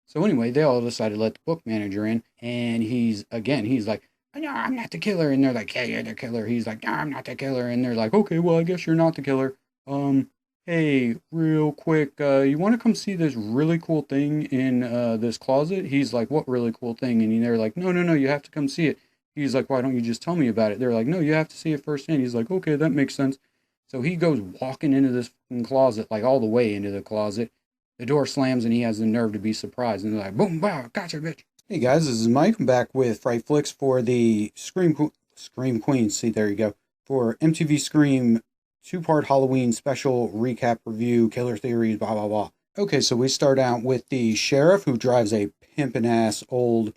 So anyway, they all decided to let the book manager in, and he's like, "Oh, no, I'm not the killer," and they're like, "Yeah, you're the killer." He's like, "No, I'm not the killer," and they're like, "Okay, well, I guess you're not the killer." Um, hey, real quick, you want to come see this really cool thing in this closet? He's like, "What really cool thing?" And they're like, "No, no, no, you have to come see it." He's like, "Why don't you just tell me about it?" They're like, "No, you have to see it firsthand." He's like, "Okay, that makes sense." So he goes walking into this fucking closet, like all the way into the closet. The door slams and he has the nerve to be surprised. And they're like, boom, wow, gotcha, bitch. Hey guys, this is Mike. I'm back with Fright Flicks for the Scream Queens. See, there you go. For MTV Scream two-part Halloween special recap review, killer theories, blah, blah, blah. Okay, so we start out with the sheriff who drives a pimpin' ass old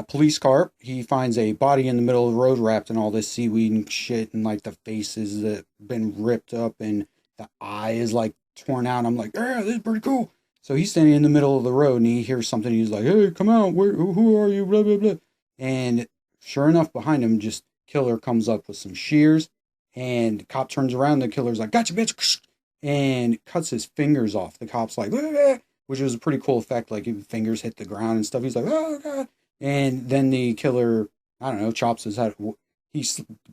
police car. He finds a body in the middle of the road wrapped in all this seaweed and shit, and like the faces that been ripped up, and the eye is like torn out. I'm like, yeah, this is pretty cool. So he's standing in the middle of the road and he hears something. He's like, hey, come out. Who are you? Blah, blah, blah. And sure enough, behind him, just killer comes up with some shears. And the cop turns around. The killer's like, gotcha, bitch. And cuts his fingers off. The cop's like, blah, blah, which was a pretty cool effect. Like, his fingers hit the ground and stuff. He's like, oh, God. And then the killer, I don't know, chops his head. He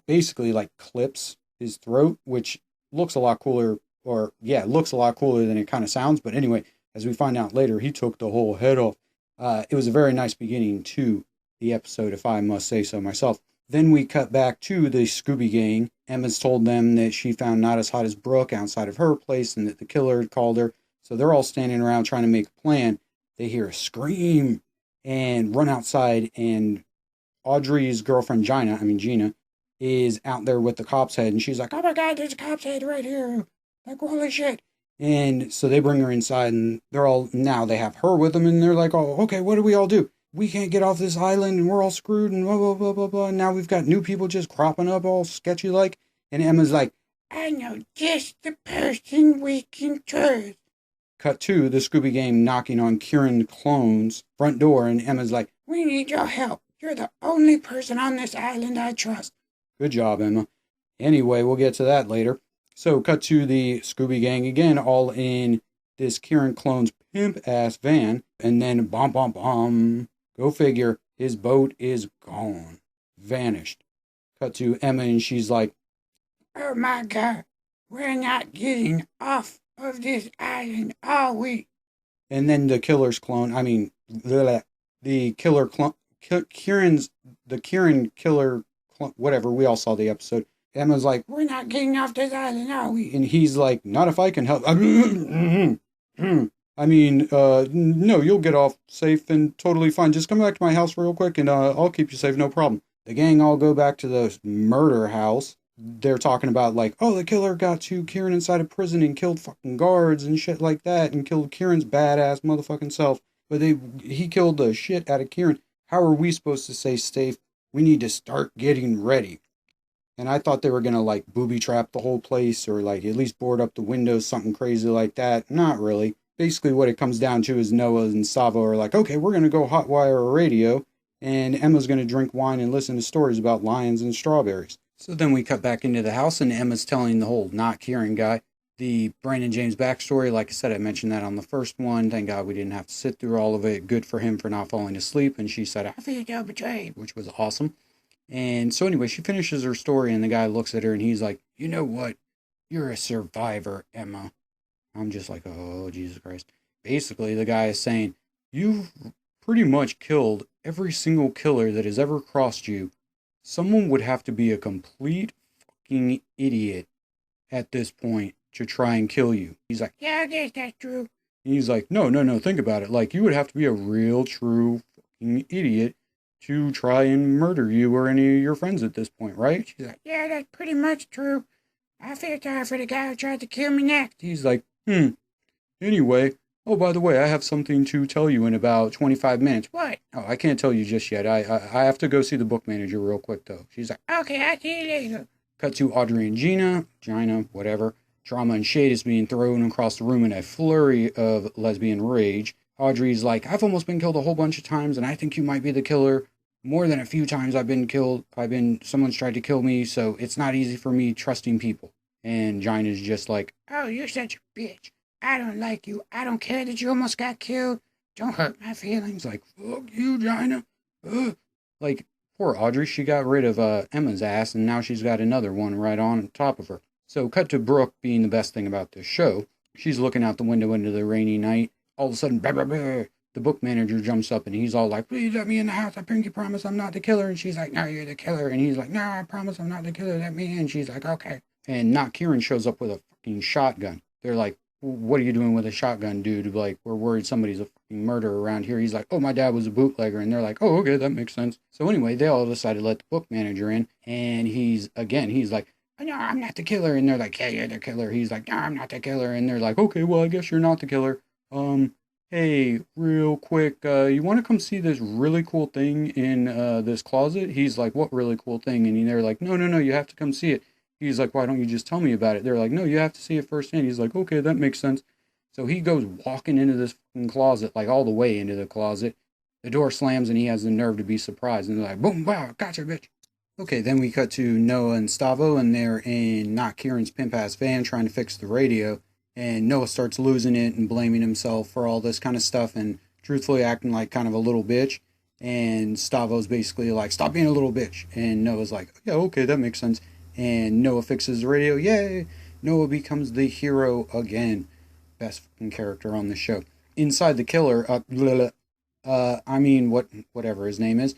basically like clips his throat, which looks a lot cooler, or yeah, it looks a lot cooler than it kind of sounds. But anyway, as we find out later, he took the whole head off. It was a very nice beginning to the episode, if I must say so myself. Then we cut back to the Scooby Gang. Emma's told them that she found Not As Hot As Brooke outside of her place and that the killer had called her. So they're all standing around trying to make a plan. They hear a scream and run outside, and Audrey's girlfriend Gina, is out there with the cop's head, and she's like, "Oh my God, there's a cop's head right here! Like holy shit!" And so they bring her inside, and they have her with them, and they're like, "Oh, okay, what do we all do? We can't get off this island, and we're all screwed, and blah blah blah blah blah." And now we've got new people just cropping up, all sketchy like, and Emma's like, "I know just the person we can trust." Cut to the Scooby Gang knocking on Kieran Clone's front door, and Emma's like, "We need your help. You're the only person on this island I trust." Good job, Emma. Anyway, we'll get to that later. So, cut to the Scooby Gang again, all in this Kieran Clone's pimp ass van, and then bomb, bomb, bomb. Go figure, his boat is gone. Vanished. Cut to Emma, and she's like, "Oh my God, we're not getting off of this island, are we?" And then the killer's clone, I mean, the killer clone, Kieran's, the Kieran killer, whatever, we all saw the episode. Emma's like, "We're not getting off this island, are we?" And he's like, "Not if I can help." I mean, no, you'll get off safe and totally fine. Just come back to my house real quick and I'll keep you safe, no problem. The gang all go back to the murder house. They're talking about like, oh, the killer got to Kieran inside a prison and killed fucking guards and shit like that and killed Kieran's badass motherfucking self. But he killed the shit out of Kieran. How are we supposed to stay safe? We need to start getting ready. And I thought they were gonna like booby trap the whole place or like at least board up the windows, something crazy like that. Not really. Basically, what it comes down to is Noah and Savo are like, okay, we're gonna go hotwire a radio, and Emma's gonna drink wine and listen to stories about lions and strawberries. So then we cut back into the house, and Emma's telling the whole not Kieran guy the Brandon James backstory. Like I said, I mentioned that on the first one. Thank God we didn't have to sit through all of it. Good for him for not falling asleep. And she said, "I feel betrayed," which was awesome. And so anyway, she finishes her story, and the guy looks at her, and he's like, "You know what? You're a survivor, Emma." I'm just like, oh, Jesus Christ. Basically, the guy is saying, you've pretty much killed every single killer that has ever crossed you. Someone would have to be a complete fucking idiot at this point to try and kill you. He's like, yeah, I guess that's true. And he's like, no, no, no, think about it. Like, you would have to be a real, true fucking idiot to try and murder you or any of your friends at this point, right? She's like, yeah, that's pretty much true. I feel sorry for the guy who tried to kill me next. He's like, anyway, oh, by the way, I have something to tell you in about 25 minutes. What? Oh, I can't tell you just yet. I have to go see the book manager real quick, though. She's like, okay, I'll see you later. Cut to Audrey and Gina, whatever. Drama and shade is being thrown across the room in a flurry of lesbian rage. Audrey's like, I've almost been killed a whole bunch of times, and I think you might be the killer. More than a few times I've been killed. Someone's tried to kill me, so it's not easy for me trusting people. And Gina's just like, oh, you're such a bitch. I don't like you. I don't care that you almost got killed. don't hurt my feelings. Like, fuck you, Gina. Like, poor Audrey, she got rid of Emma's ass, and now she's got another one right on top of her. So, cut to Brooke being the best thing about this show. She's looking out the window into the rainy night. All of a sudden, bah, bah, bah, the book manager jumps up, and he's all like, please let me in the house. I pinky promise I'm not the killer. And she's like, no, you're the killer. And he's like, no, I promise I'm not the killer. Let me in. And she's like, okay. And Not Kieran shows up with a fucking shotgun. They're like, what are you doing with a shotgun, dude? Like, we're worried somebody's a fucking murderer around here. He's like, oh, my dad was a bootlegger. And they're like, oh, okay, that makes sense. So anyway, they all decided to let the book manager in. And he's like, no, I'm not the killer. And they're like, yeah, you're the killer. He's like, no, I'm not the killer. And they're like, okay, well, I guess you're not the killer. Hey, real quick, you want to come see this really cool thing in this closet? He's like, what really cool thing? And they're like, no, you have to come see it. He's like, why don't you just tell me about it? They're like, no, you have to see it firsthand. He's like, okay, that makes sense. So he goes walking into this fucking closet, like all the way into the closet. The door slams and he has the nerve to be surprised. And they're like, boom, wow, gotcha, bitch. Okay, then we cut to Noah and Stavo, and they're in Not Kieran's pimp-ass van trying to fix the radio. And Noah starts losing it and blaming himself for all this kind of stuff and truthfully acting like kind of a little bitch. And Stavo's basically like, stop being a little bitch. And Noah's like, yeah, okay, that makes sense. And Noah fixes the radio. Yay! Noah becomes the hero again. Best fucking character on the show. Inside the killer, whatever his name is,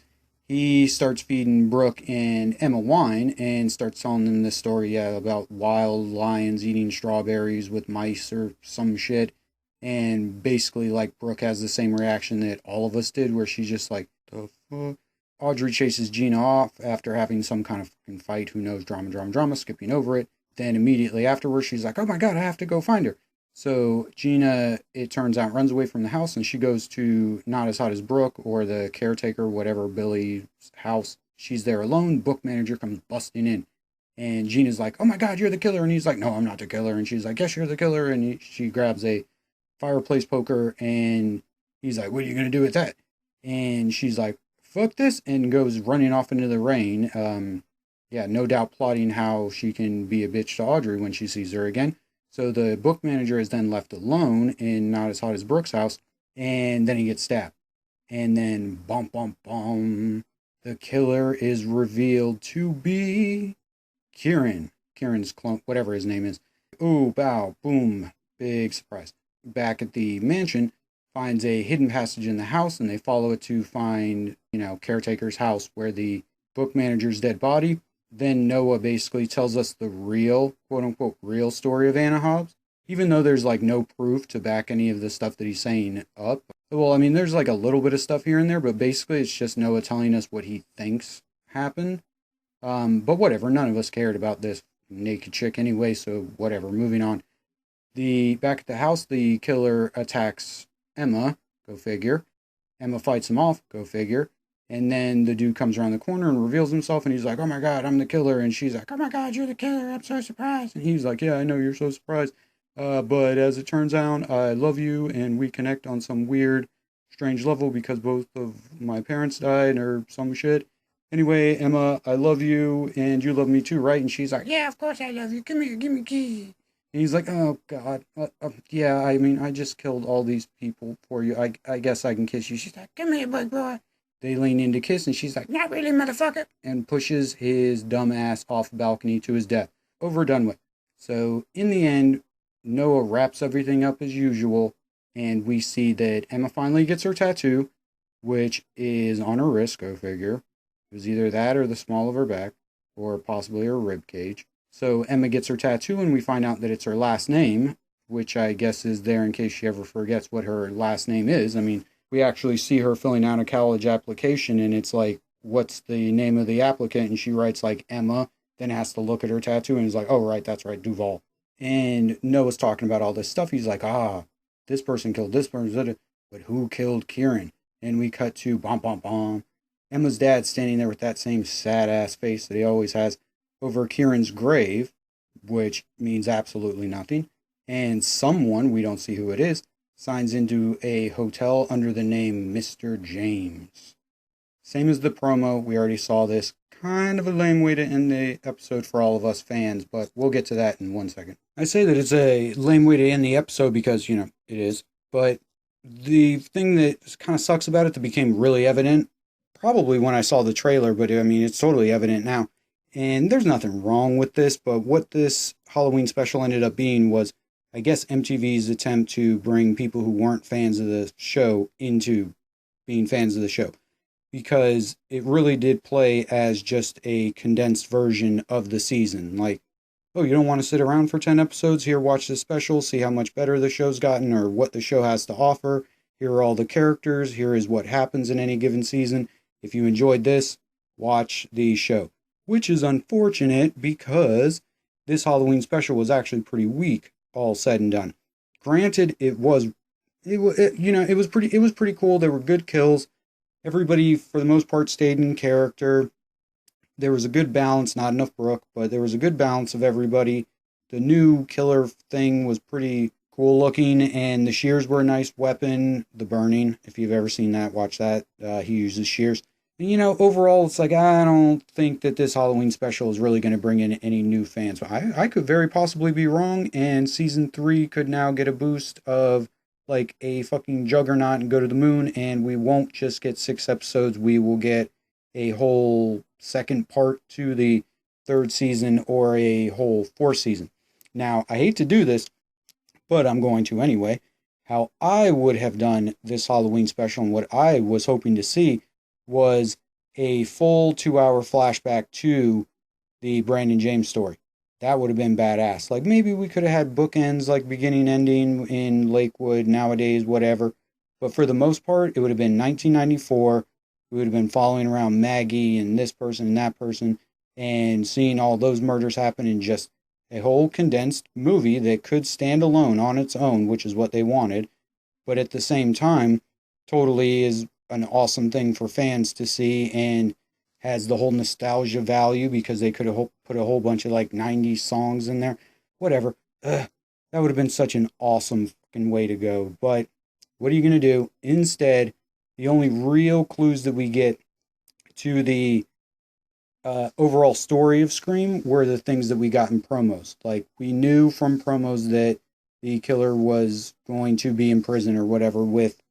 he starts feeding Brooke and Emma wine and starts telling them this story, about wild lions eating strawberries with mice or some shit. And basically, like, Brooke has the same reaction that all of us did, where she's just like, the fuck? Audrey chases Gina off after having some kind of fucking fight. Who knows? Drama, skipping over it. Then immediately afterwards, she's like, oh my god, I have to go find her. So Gina, it turns out, runs away from the house and she goes to Not As Hot As Brooke or the caretaker, whatever, Billy's house. She's there alone. Book manager comes busting in. And Gina's like, oh my god, you're the killer. And he's like, no, I'm not the killer. And she's like, yes, you're the killer. And she grabs a fireplace poker and he's like, what are you going to do with that? And she's like, fuck this, and goes running off into the rain. No doubt plotting how she can be a bitch to Audrey when she sees her again. So the book manager is then left alone in Not As Hot As Brooke's house, and then he gets stabbed. And then, bum, bum, bum, the killer is revealed to be Kieran. Kieran's clone, whatever his name is. Ooh, bow, boom, big surprise. Back at the mansion, finds a hidden passage in the house, and they follow it to find, caretaker's house where the book manager's dead body. Then Noah basically tells us the real, quote-unquote, real story of Anna Hobbs, even though there's, like, no proof to back any of the stuff that he's saying up. Well, I mean, there's, like, a little bit of stuff here and there, but basically it's just Noah telling us what he thinks happened. But whatever, none of us cared about this naked chick anyway, so whatever, moving on. Back at the house, the killer attacks Emma, go figure. Emma fights him off, go figure. And then the dude comes around the corner and reveals himself, and he's like, oh my god, I'm the killer. And she's like, oh my god, you're the killer, I'm so surprised. And he's like, yeah, I know you're so surprised. But as it turns out, I love you, and we connect on some weird, strange level because both of my parents died or some shit. Anyway, Emma, I love you, and you love me too, right? And she's like, yeah, of course I love you. Come here, give me a key. And he's like, oh, God, yeah, I mean, I just killed all these people for you. I guess I can kiss you. She's like, come here, big boy. They lean in to kiss, and she's like, not really, motherfucker, and pushes his dumb ass off the balcony to his death. Over, done with. So, in the end, Noah wraps everything up as usual, and we see that Emma finally gets her tattoo, which is on her wrist, go figure. It was either that or the small of her back, or possibly her rib cage. So Emma gets her tattoo, and we find out that it's her last name, which I guess is there in case she ever forgets what her last name is. I mean, we actually see her filling out a college application, and it's like, what's the name of the applicant? And she writes, like, Emma, then has to look at her tattoo, and is like, oh, right, that's right, Duval. And Noah's talking about all this stuff. He's like, this person killed this person, but who killed Kieran? And we cut to, bom, bom, bom. Emma's dad standing there with that same sad-ass face that he always has over Kieran's grave, which means absolutely nothing. And someone, we don't see who it is, signs into a hotel under the name Mr. James. Same as the promo, we already saw this. Kind of a lame way to end the episode for all of us fans, but we'll get to that in 1 second. I say that it's a lame way to end the episode because, it is. But the thing that kind of sucks about it that became really evident, probably when I saw the trailer, but I mean, it's totally evident now. And there's nothing wrong with this, but what this Halloween special ended up being was, I guess, MTV's attempt to bring people who weren't fans of the show into being fans of the show. Because it really did play as just a condensed version of the season. Like, oh, you don't want to sit around for 10 episodes? Here, watch this special, see how much better the show's gotten or what the show has to offer. Here are all the characters. Here is what happens in any given season. If you enjoyed this, watch the show. Which is unfortunate because this Halloween special was actually pretty weak, all said and done. Granted, it was pretty cool. There were good kills. Everybody, for the most part, stayed in character. There was a good balance, not enough Brooke, but there was a good balance of everybody. The new killer thing was pretty cool looking, and the shears were a nice weapon. The burning, if you've ever seen that, watch that. He uses shears. And, overall, it's like, I don't think that this Halloween special is really going to bring in any new fans. But I could very possibly be wrong, and season 3 could now get a boost of like a fucking juggernaut and go to the moon, and we won't just get 6 episodes. We will get a whole second part to the 3rd season or a whole 4th season. Now, I hate to do this, but I'm going to anyway. How I would have done this Halloween special and what I was hoping to see was a full 2-hour flashback to the Brandon James story. That would have been badass. Like, maybe we could have had bookends, like beginning, ending in Lakewood, nowadays, whatever. But for the most part, it would have been 1994. We would have been following around Maggie and this person and that person and seeing all those murders happen in just a whole condensed movie that could stand alone on its own, which is what they wanted. But at the same time, totally is an awesome thing for fans to see and has the whole nostalgia value because they could have put a whole bunch of like 90s songs in there. Whatever. That would have been such an awesome fucking way to go. But what are you going to do? Instead, the only real clues that we get to the overall story of Scream were the things that we got in promos. Like, we knew from promos that the killer was going to be in prison or whatever with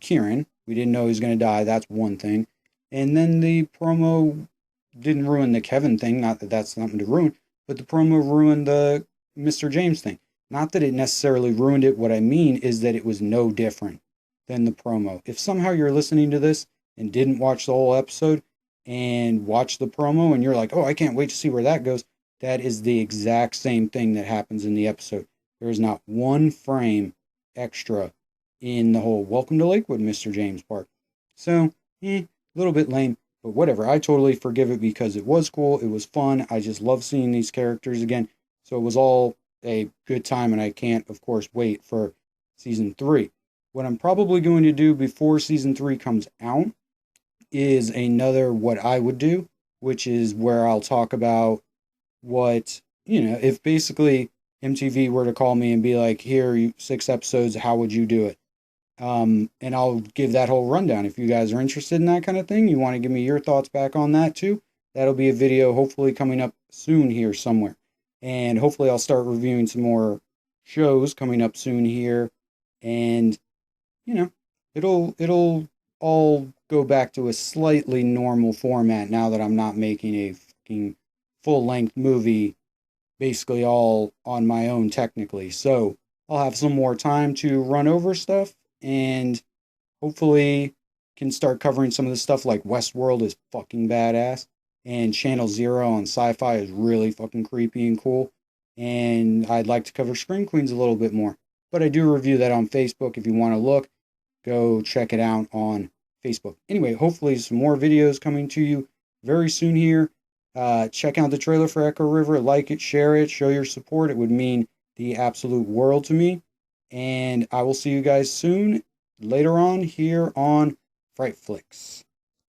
Kieran. We didn't know he was going to die. That's one thing. And then the promo didn't ruin the Kevin thing. Not that that's something to ruin, but the promo ruined the Mr. James thing. Not that it necessarily ruined it. What I mean is that it was no different than the promo. If somehow you're listening to this and didn't watch the whole episode and watch the promo and you're like, oh, I can't wait to see where that goes, that is the exact same thing that happens in the episode. There is not one frame extra in the whole Welcome to Lakewood, Mr. James part. So, a little bit lame, but whatever. I totally forgive it because it was cool. It was fun. I just love seeing these characters again. So it was all a good time, and I can't, of course, wait for season 3. What I'm probably going to do before season 3 comes out is another what I would do, which is where I'll talk about what, if basically MTV were to call me and be like, here, 6 episodes, how would you do it? And I'll give that whole rundown. If you guys are interested in that kind of thing, you want to give me your thoughts back on that too, that'll be a video hopefully coming up soon here somewhere. And hopefully I'll start reviewing some more shows coming up soon here. And, it'll all go back to a slightly normal format now that I'm not making a fucking full-length movie basically all on my own technically. So I'll have some more time to run over stuff and hopefully can start covering some of the stuff like Westworld is fucking badass and Channel Zero on Sci-Fi is really fucking creepy and cool. And I'd like to cover Scream Queens a little bit more. But I do review that on Facebook. If you want to look, go check it out on Facebook. Anyway, hopefully some more videos coming to you very soon here. Check out the trailer for Echo River. Like it, share it, show your support. It would mean the absolute world to me. And I will see you guys soon later on here on Fright Flicks.